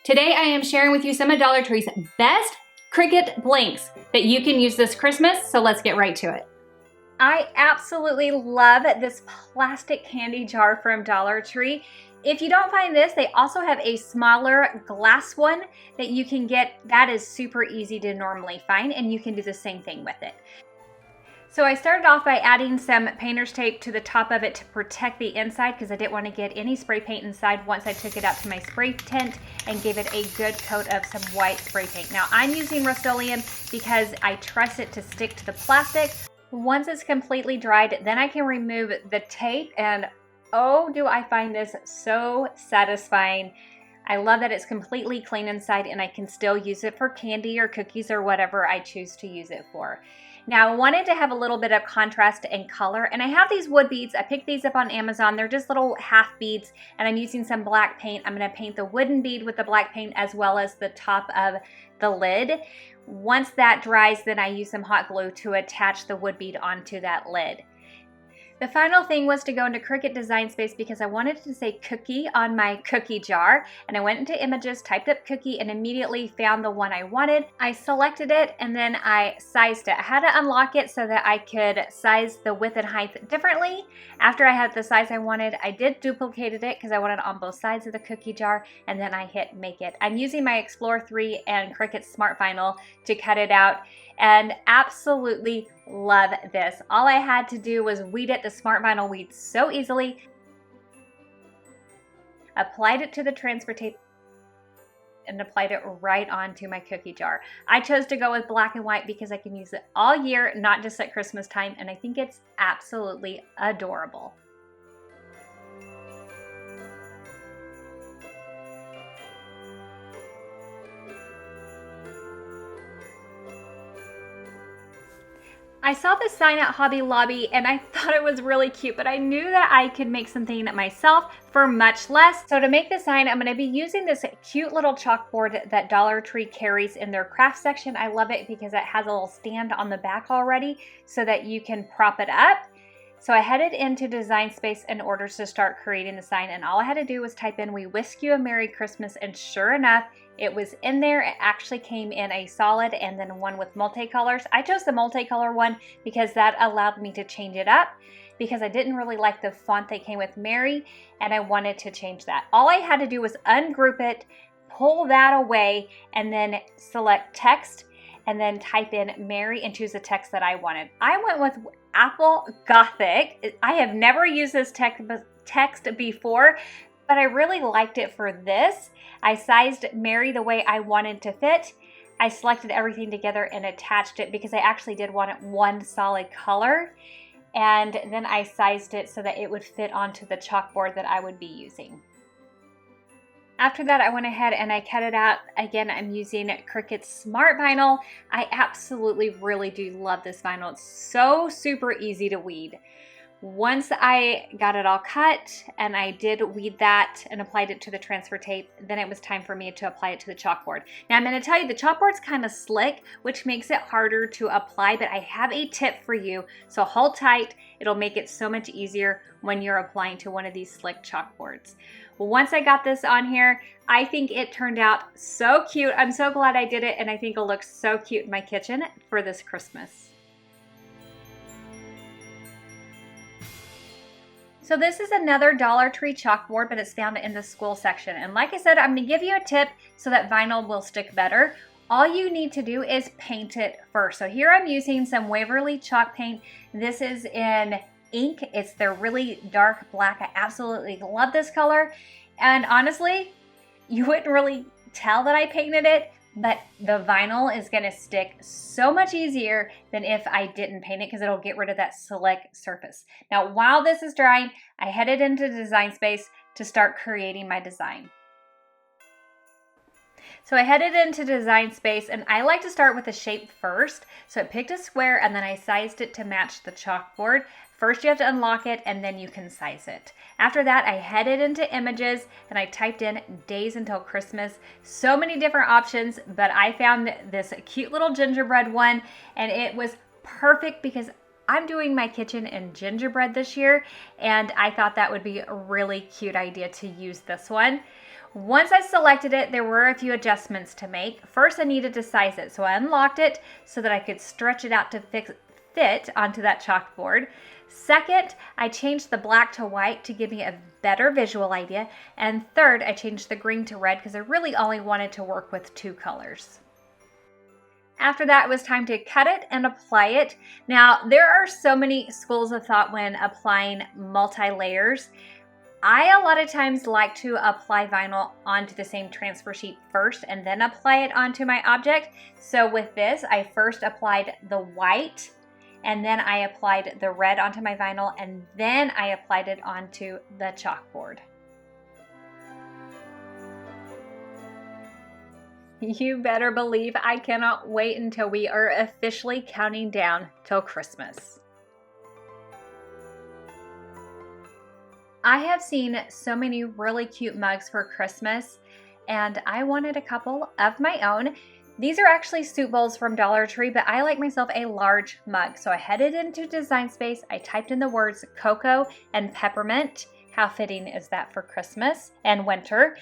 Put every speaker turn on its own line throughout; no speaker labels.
Today I am sharing with you some of Dollar Tree's best Cricut blanks that you can use this Christmas, so let's get right to it. I absolutely love this plastic candy jar from Dollar Tree. If you don't find this, they also have a smaller glass one that you can get. That is super easy to normally find, and you can do the same thing with it. So I started off by adding some painter's tape to the top of it to protect the inside because I didn't want to get any spray paint inside once I took it out to my spray tent and gave it a good coat of some white spray paint. Now I'm using Rust-Oleum because I trust it to stick to the plastic. Once it's completely dried, then I can remove the tape, and oh, do I find this so satisfying. I love that it's completely clean inside and I can still use it for candy or cookies or whatever I choose to use it for. Now I wanted to have a little bit of contrast and color, and I have these wood beads. I picked these up on Amazon. They're just little half beads, and I'm using some black paint. I'm going to paint the wooden bead with the black paint as well as the top of the lid. Once that dries, then I use some hot glue to attach the wood bead onto that lid. The final thing was to go into Cricut Design Space because I wanted to say cookie on my cookie jar, and I went into images, typed up cookie, and immediately found the one I wanted. I selected it and then I sized it. I had to unlock it so that I could size the width and height differently. After I had the size I wanted, I did duplicated it because I wanted it on both sides of the cookie jar, and then I hit make it. I'm using my Explore 3 and Cricut Smart Vinyl to cut it out, and absolutely love this. All I had to do was weed it. The Smart Vinyl weeds so easily. Applied it to the transfer tape and applied it right onto my cookie jar. I chose to go with black and white because I can use it all year, not just at Christmas time, and I think it's absolutely adorable. I saw this sign at Hobby Lobby and I thought it was really cute, but I knew that I could make something myself for much less. So to make the sign, I'm going to be using this cute little chalkboard that Dollar Tree carries in their craft section. I love it because it has a little stand on the back already so that you can prop it up. So I headed into Design Space in order to start creating the sign, and all I had to do was type in "We Whisk You a Merry Christmas," and sure enough, it was in there. It actually came in a solid and then one with multicolors. I chose the multicolor one because that allowed me to change it up because I didn't really like the font that came with Merry, and I wanted to change that. All I had to do was ungroup it, pull that away, and then select text, and then type in Merry and choose the text that I wanted. I went with Apple Gothic. I have never used this text before, but I really liked it for this. I sized Merry the way I wanted to fit. I selected everything together and attached it because I actually did want it one solid color. And then I sized it so that it would fit onto the chalkboard that I would be using. After that, I went ahead and I cut it out. Again, I'm using Cricut Smart Vinyl. I absolutely really do love this vinyl. It's so super easy to weed. Once I got it all cut and I did weed that and applied it to the transfer tape, then it was time for me to apply it to the chalkboard. Now I'm going to tell you the chalkboard's kind of slick, which makes it harder to apply, but I have a tip for you. So hold tight. It'll make it so much easier when you're applying to one of these slick chalkboards. Well, once I got this on here, I think it turned out so cute. I'm so glad I did it, and I think it'll look so cute in my kitchen for this Christmas. So this is another Dollar Tree chalkboard, but it's found in the school section. And like I said, I'm going to give you a tip so that vinyl will stick better. All you need to do is paint it first. So here I'm using some Waverly chalk paint. This is in ink. It's their really dark black. I absolutely love this color. And honestly, you wouldn't really tell that I painted it, but the vinyl is going to stick so much easier than if I didn't paint it because it'll get rid of that slick surface. Now, while this is drying, I headed into Design Space to start creating my design. So I headed into Design Space, and I like to start with a shape first. So I picked a square and then I sized it to match the chalkboard. First you have to unlock it and then you can size it. After that, I headed into images and I typed in days until Christmas. So many different options, but I found this cute little gingerbread one, and it was perfect because I'm doing my kitchen in gingerbread this year, and I thought that would be a really cute idea to use this one. Once I selected it, there were a few adjustments to make. First, I needed to size it, so I unlocked it so that I could stretch it out to fit onto that chalkboard. Second, I changed the black to white to give me a better visual idea. And third, I changed the green to red because I really only wanted to work with 2 colors. After that, it was time to cut it and apply it. Now, there are so many schools of thought when applying multi-layers. I a lot of times like to apply vinyl onto the same transfer sheet first and then apply it onto my object. So with this, I first applied the white and then I applied the red onto my vinyl and then I applied it onto the chalkboard. You better believe I cannot wait until we are officially counting down till Christmas. I have seen so many really cute mugs for Christmas, and I wanted a couple of my own. These are actually soup bowls from Dollar Tree, but I like myself a large mug. So I headed into Design Space. I typed in the words cocoa and peppermint. How fitting is that for Christmas and winter?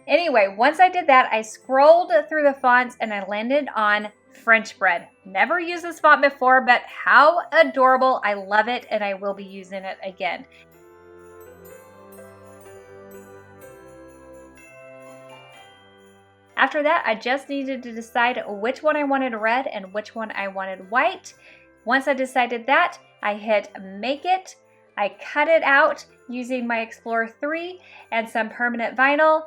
Anyway, once I did that, I scrolled through the fonts and I landed on French bread. Never used this font before, but how adorable. I love it and I will be using it again. After that, I just needed to decide which one I wanted red and which one I wanted white. Once I decided that, I hit Make It. I cut it out using my Explorer 3 and some permanent vinyl.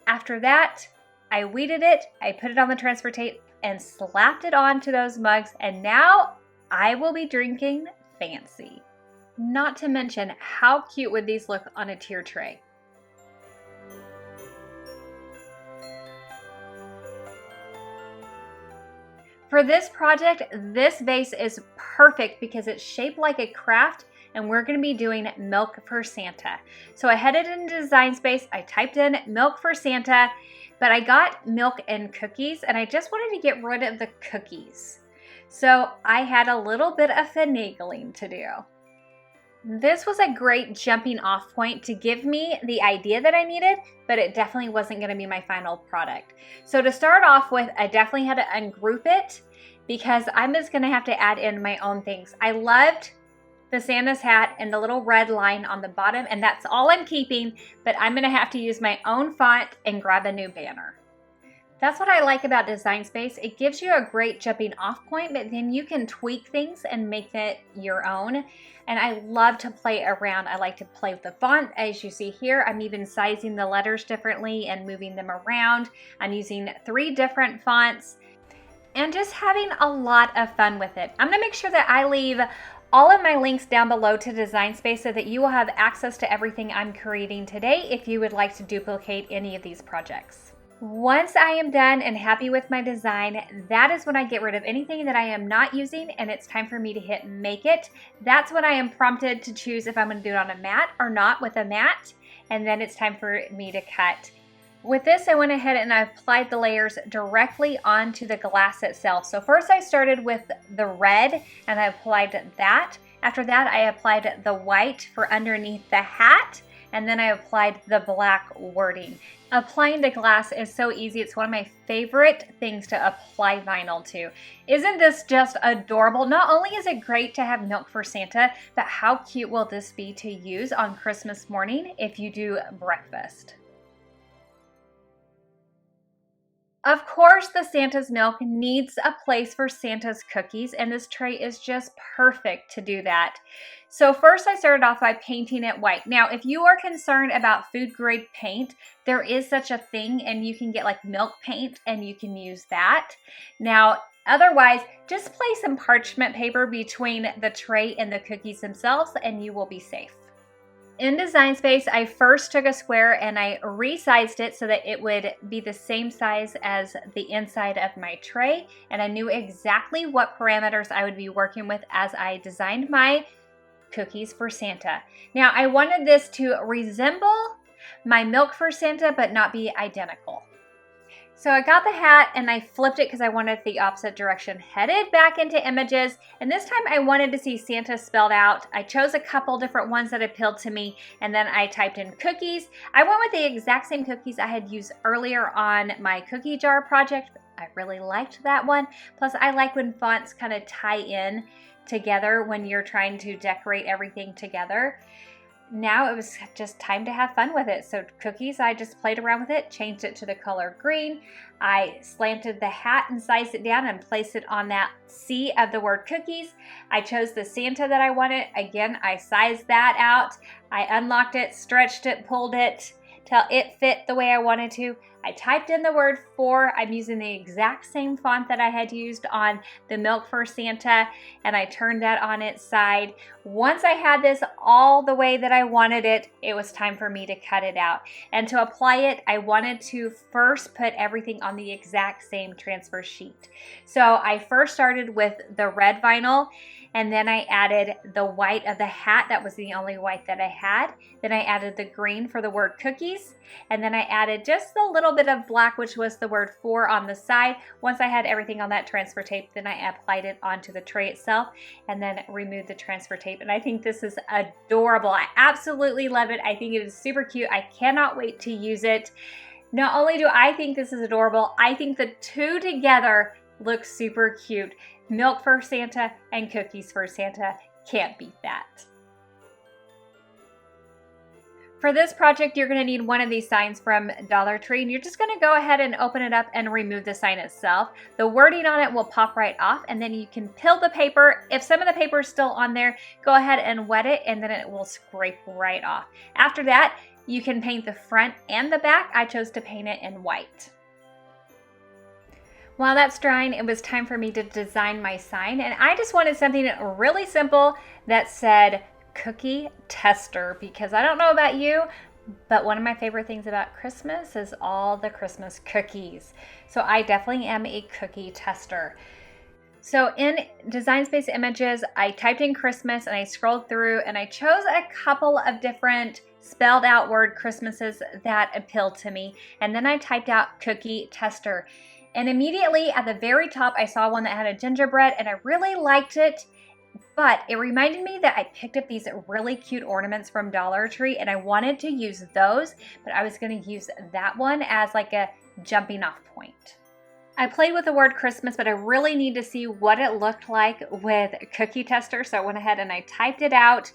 After that, I weeded it, I put it on the transfer tape and slapped it onto those mugs, and now I will be drinking fancy. Not to mention, how cute would these look on a tier tray? For this project, this vase is perfect because it's shaped like a craft and we're going to be doing Milk for Santa. So I headed into Design Space, I typed in Milk for Santa, but I got milk and cookies and I just wanted to get rid of the cookies. So I had a little bit of finagling to do. This was a great jumping off point to give me the idea that I needed, but it definitely wasn't going to be my final product. So to start off with, I definitely had to ungroup it because I'm just going to have to add in my own things. I loved the Santa's hat and the little red line on the bottom, and that's all I'm keeping, but I'm going to have to use my own font and grab a new banner. That's what I like about Design Space. It gives you a great jumping off point, but then you can tweak things and make it your own. And I love to play around. I like to play with the font. As you see here, I'm even sizing the letters differently and moving them around. I'm using 3 different fonts and just having a lot of fun with it. I'm gonna make sure that I leave all of my links down below to Design Space so that you will have access to everything I'm creating today if you would like to duplicate any of these projects. Once I am done and happy with my design, that is when I get rid of anything that I am not using and it's time for me to hit Make It. That's when I am prompted to choose if I'm going to do it on a mat or not with a mat, and then it's time for me to cut. With this, I went ahead and I applied the layers directly onto the glass itself. So first I started with the red and I applied that. After that, I applied the white for underneath the hat, and then I applied the black wording. Applying the glass is so easy. It's one of my favorite things to apply vinyl to. Isn't this just adorable? Not only is it great to have Milk for Santa, but how cute will this be to use on Christmas morning if you do breakfast? Of course, the Santa's milk needs a place for Santa's cookies, and this tray is just perfect to do that. So first I started off by painting it white. Now, if you are concerned about food grade paint, there is such a thing, and you can get like milk paint and you can use that. Now, otherwise, just place some parchment paper between the tray and the cookies themselves and you will be safe. In Design Space, I first took a square and I resized it so that it would be the same size as the inside of my tray, and I knew exactly what parameters I would be working with as I designed my cookies for Santa. Now, I wanted this to resemble my Milk for Santa but not be identical. So I got the hat and I flipped it because I wanted the opposite direction, headed back into images, and this time I wanted to see Santa spelled out. I chose a couple different ones that appealed to me, and then I typed in cookies. I went with the exact same cookies I had used earlier on my cookie jar project. I really liked that one. Plus I like when fonts kind of tie in together when you're trying to decorate everything together. Now it was just time to have fun with it. So cookies, I just played around with it, changed it to the color green. I slanted the hat and sized it down and placed it on that C of the word cookies. I chose the Santa that I wanted. Again, I sized that out. I unlocked it, stretched it, pulled it till it fit the way I wanted to. I typed in the word for. I'm using the exact same font that I had used on the Milk for Santa, and I turned that on its side. Once I had this all the way that I wanted it, it was time for me to cut it out. And to apply it, I wanted to first put everything on the exact same transfer sheet. So I first started with the red vinyl, and then I added the white of the hat. That was the only white that I had. Then I added the green for the word cookies. And then I added just a little bit of black, which was the word for on the side. Once I had everything on that transfer tape, then I applied it onto the tray itself and then removed the transfer tape. And I think this is adorable. I absolutely love it. I think it is super cute. I cannot wait to use it. Not only do I think this is adorable, I think the two together look super cute. Milk for Santa and cookies for Santa. Can't beat that. For this project, you're going to need one of these signs from Dollar Tree, and you're just going to go ahead and open it up and remove the sign itself. The wording on it will pop right off, and then you can peel the paper. If some of the paper is still on there, go ahead and wet it, and then it will scrape right off. After that, you can paint the front and the back. I chose to paint it in white. While that's drying, it was time for me to design my sign, and I just wanted something really simple that said cookie tester, because I don't know about you, but one of my favorite things about Christmas is all the Christmas cookies. So I definitely am a cookie tester. So in Design Space Images, I typed in Christmas and I scrolled through and I chose a couple of different spelled out word Christmases that appealed to me. And then I typed out cookie tester. And immediately at the very top, I saw one that had a gingerbread and I really liked it. But it reminded me that I picked up these really cute ornaments from Dollar Tree and I wanted to use those, but I was going to use that one as like a jumping off point. I played with the word Christmas, but I really need to see what it looked like with Cookie Tester, so I went ahead and I typed it out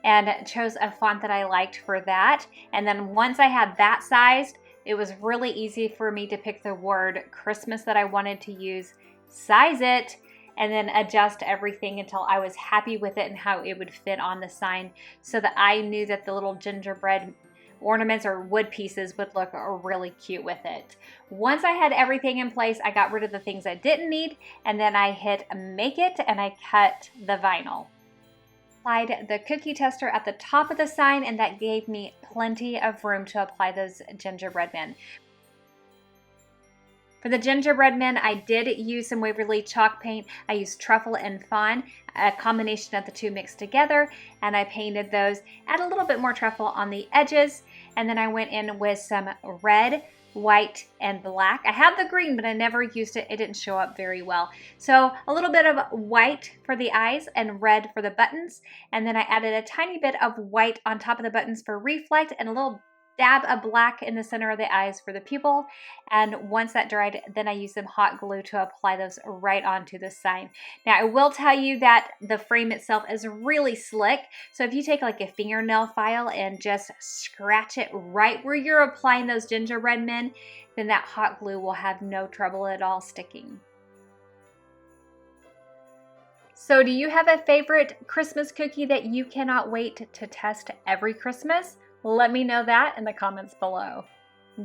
and chose a font that I liked for that. And then once I had that sized, it was really easy for me to pick the word Christmas that I wanted to use, size it, and then adjust everything until I was happy with it and how it would fit on the sign, so that I knew that the little gingerbread ornaments or wood pieces would look really cute with it. Once I had everything in place, I got rid of the things I didn't need, and then I hit Make It and I cut the vinyl. Applied the cookie tester at the top of the sign, and that gave me plenty of room to apply those gingerbread men. For the gingerbread men, I did use some Waverly chalk paint. I used truffle and fawn, a combination of the two mixed together, and I painted those. Add a little bit more truffle on the edges, and then I went in with some red, white, and black. I had the green, but I never used it. It didn't show up very well. So a little bit of white for the eyes and red for the buttons, and then I added a tiny bit of white on top of the buttons for reflect and a little dab of black in the center of the eyes for the pupil. And once that dried, then I used some hot glue to apply those right onto the sign. Now I will tell you that the frame itself is really slick, so if you take like a fingernail file and just scratch it right where you're applying those gingerbread men, then that hot glue will have no trouble at all sticking. So do you have a favorite Christmas cookie that you cannot wait to test every Christmas? Let me know that in the comments below.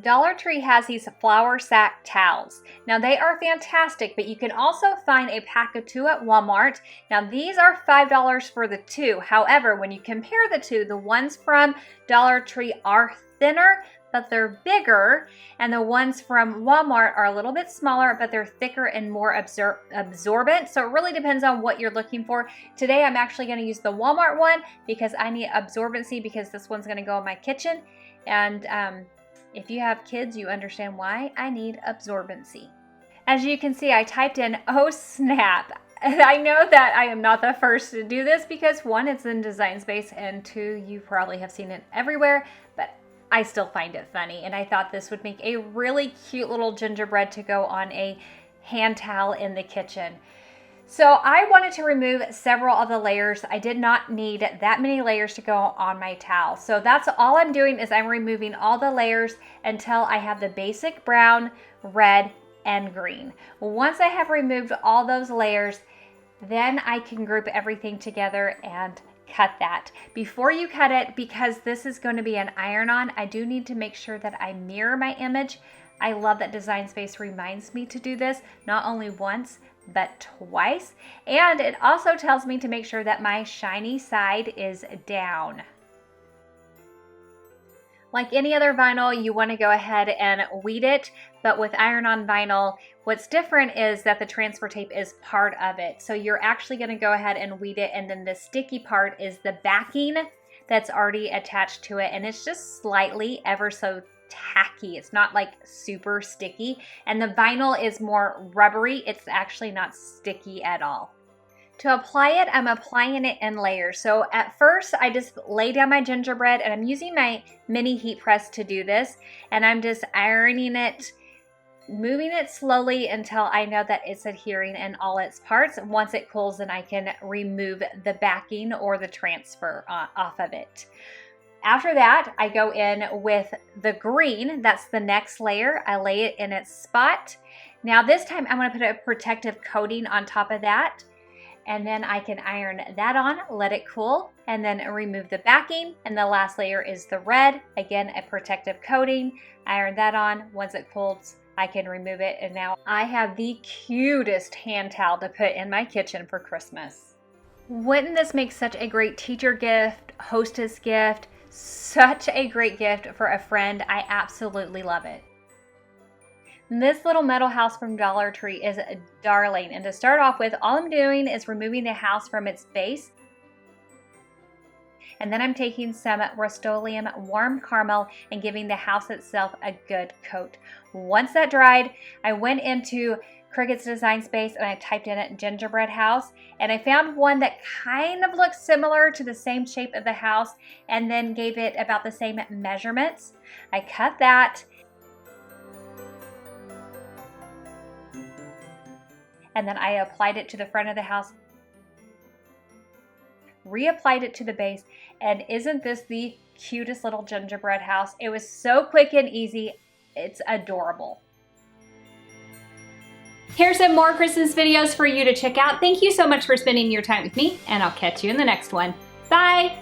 Dollar Tree has these flour sack towels. Now they are fantastic, but you can also find a pack of 2 at Walmart. Now these are $5 for the 2. However, when you compare the two, the ones from Dollar Tree are thinner, but they're bigger, and the ones from Walmart are a little bit smaller, but they're thicker and more absorbent. So it really depends on what you're looking for. Today I'm actually going to use the Walmart one because I need absorbency, because this one's going to go in my kitchen, and If you have kids, you understand why I need absorbency. As you can see, I typed in, oh snap. I know that I am not the first to do this because one, it's in Design Space, and two, you probably have seen it everywhere, but I still find it funny. And I thought this would make a really cute little gingerbread to go on a hand towel in the kitchen. So I wanted to remove several of the layers. I did not need that many layers to go on my towel. So that's all I'm doing, is I'm removing all the layers until I have the basic brown, red, and green. Once I have removed all those layers, then I can group everything together and cut that. Before you cut it, because this is going to be an iron-on, I do need to make sure that I mirror my image. I love that Design Space reminds me to do this, not only once, but twice. And it also tells me to make sure that my shiny side is down. Like any other vinyl, you want to go ahead and weed it, but with iron-on vinyl, what's different is that the transfer tape is part of it. So you're actually going to go ahead and weed it, and then the sticky part is the backing that's already attached to it, and it's just slightly ever so tacky. It's not like super sticky, and the vinyl is more rubbery. It's actually not sticky at all. To apply it, I'm applying it in layers. So at first, I just lay down my gingerbread, and I'm using my mini heat press to do this, and I'm just ironing it, moving it slowly until I know that it's adhering in all its parts. Once it cools, then I can remove the backing or the transfer off of it. After that, I go in with the green. That's the next layer. I lay it in its spot. Now this time I'm going to put a protective coating on top of that, and then I can iron that on, let it cool, and then remove the backing. And the last layer is the red. Again, a protective coating, iron that on. Once it cools, I can remove it, and now I have the cutest hand towel to put in my kitchen for Christmas. Wouldn't this make such a great teacher gift, hostess gift? Such a great gift for a friend. I absolutely love it. This little metal house from Dollar Tree is darling. And to start off with, all I'm doing is removing the house from its base. And then I'm taking some Rust-Oleum warm caramel and giving the house itself a good coat. Once that dried, I went into Cricut's Design Space and I typed in it Gingerbread House, and I found one that kind of looks similar to the same shape of the house and then gave it about the same measurements. I cut that, and then I applied it to the front of the house, reapplied it to the base, and isn't this the cutest little gingerbread house? It was so quick and easy. It's adorable. Here's some more Christmas videos for you to check out. Thank you so much for spending your time with me, and I'll catch you in the next one. Bye!